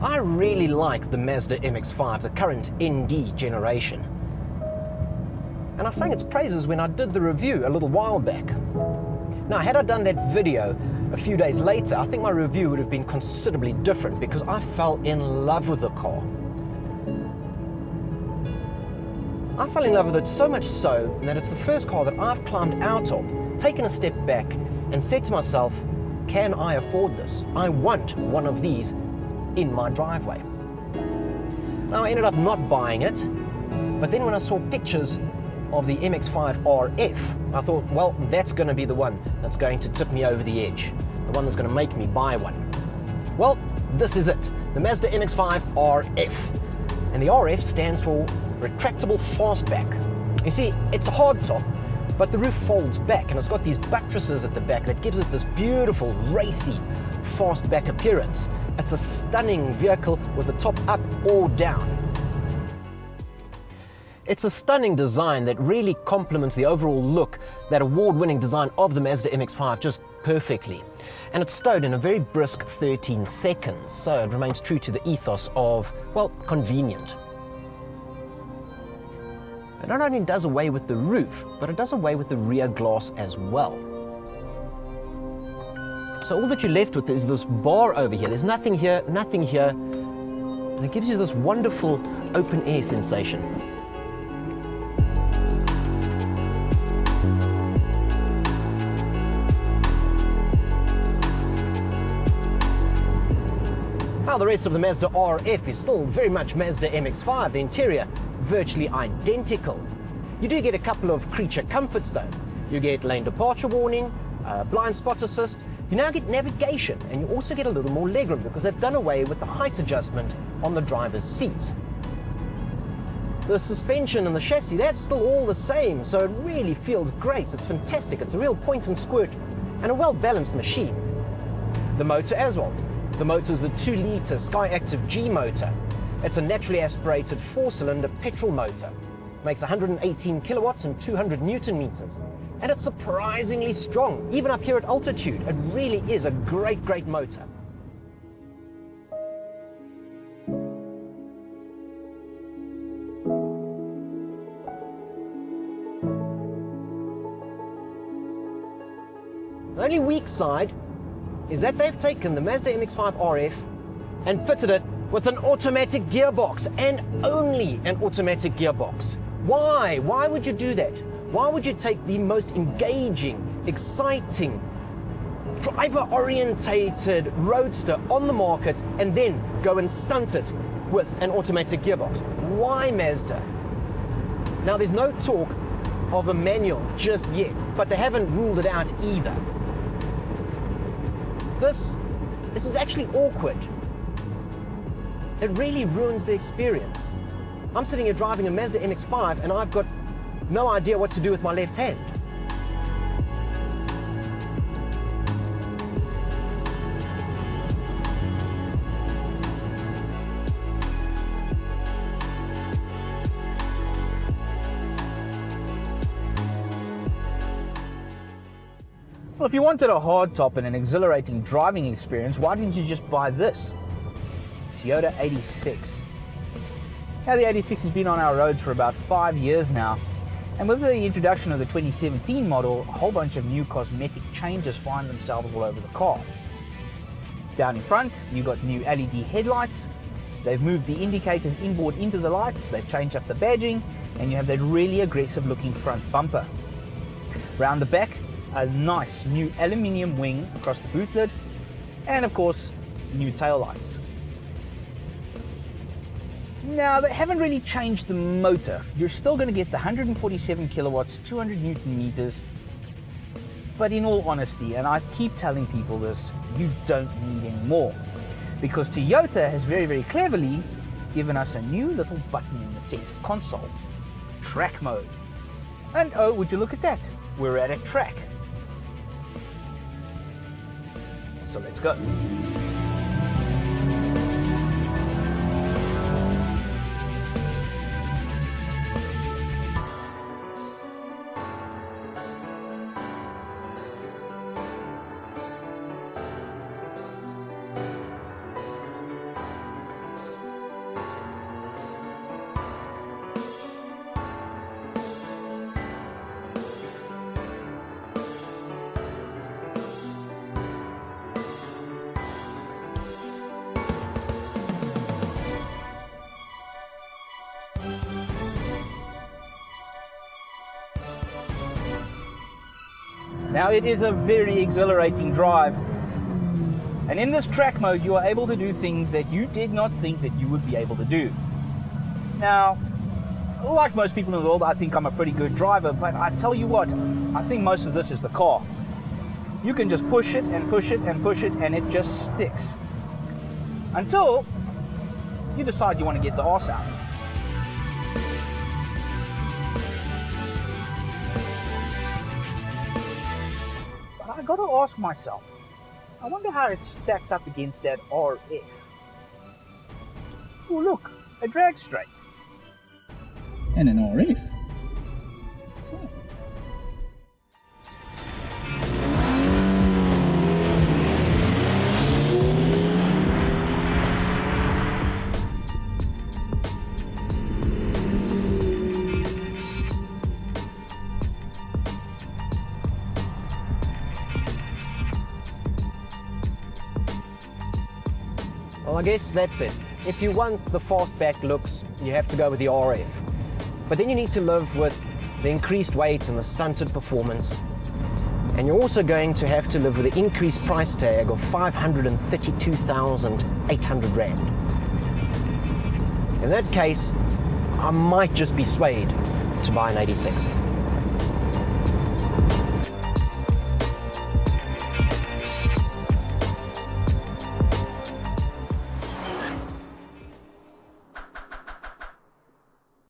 I really like the Mazda MX-5, the current ND generation. And I sang its praises when I did the review a little while back. Now, had I done that video a few days later, I think my review would have been considerably different because I fell in love with the car. I fell in love with it so much so that it's the first car that I've climbed out of, taken a step back and said to myself, can I afford this? I want one of these in my driveway. Now, I ended up not buying it, but then when I saw pictures of the MX5 RF, I thought, well, that's going to be the one that's going to tip me over the edge, the one that's going to make me buy one. Well, this is it, the Mazda MX-5 RF. And the RF stands for retractable fastback. You see, it's a hardtop, but the roof folds back and it's got these buttresses at the back that gives it this beautiful, racy, fastback appearance. It's a stunning vehicle with the top up or down. It's a stunning design that really complements the overall look, that award-winning design of the Mazda MX-5 just perfectly. And it's stowed in a very brisk 13 seconds, so it remains true to the ethos of, well, convenient. It not only does away with the roof, but it does away with the rear glass as well. So all that you're left with is this bar over here. There's nothing here, and it gives you this wonderful open air sensation. Now the rest of the Mazda RF is still very much Mazda MX-5, the interior virtually identical. You do get a couple of creature comforts though. You get lane departure warning, blind spot assist, you now get navigation, and you also get a little more legroom because they've done away with the height adjustment on the driver's seat. The suspension and the chassis, that's still all the same, so it really feels great. It's fantastic. It's a real point and squirt and a well-balanced machine. The motor as well. The motor is the 2-litre Skyactiv G motor. It's a naturally aspirated 4-cylinder petrol motor. Makes 118 kilowatts and 200 Newton meters. And it's surprisingly strong, even up here at altitude. It really is a great, great motor. The only weak side is that they've taken the Mazda MX-5 RF and fitted it with an automatic gearbox, and only an automatic gearbox. Why? Why would you do that? Why would you take the most engaging, exciting, driver-orientated roadster on the market and then go and stunt it with an automatic gearbox? Why, Mazda? Now, there's no talk of a manual just yet, but they haven't ruled it out either. This is actually awkward. It really ruins the experience. I'm sitting here driving a Mazda MX-5 and I've got no idea what to do with my left hand. Well, if you wanted a hardtop and an exhilarating driving experience, why didn't you just buy this? Toyota 86. Now, the 86 has been on our roads for about 5 years now, and with the introduction of the 2017 model, a whole bunch of new cosmetic changes find themselves all over the car. Down in front, you've got new LED headlights. They've moved the indicators inboard into the lights, they've changed up the badging, and you have that really aggressive looking front bumper. Round the back, a nice new aluminium wing across the boot lid, and of course, new taillights. Now, they haven't really changed the motor. You're still going to get the 147 kilowatts, 200 Newton meters, but in all honesty, and I keep telling people this, you don't need any more, because Toyota has very, very cleverly given us a new little button in the center console, track mode. And oh, would you look at that, we're at a track. So let's go. Now it is a very exhilarating drive. And in this track mode, you are able to do things that you did not think that you would be able to do. Now, like most people in the world, I think I'm a pretty good driver, but I tell you what, I think most of this is the car. You can just push it and push it and push it, and it just sticks. Until you decide you want to get the arse out. But I gotta ask myself, I wonder how it stacks up against that RF. Oh look, a drag straight. And an RF. So. Well, I guess that's it. If you want the fastback looks, you have to go with the RF. But then you need to live with the increased weight and the stunted performance. And you're also going to have to live with the increased price tag of 532,800 Rand. In that case, I might just be swayed to buy an 86.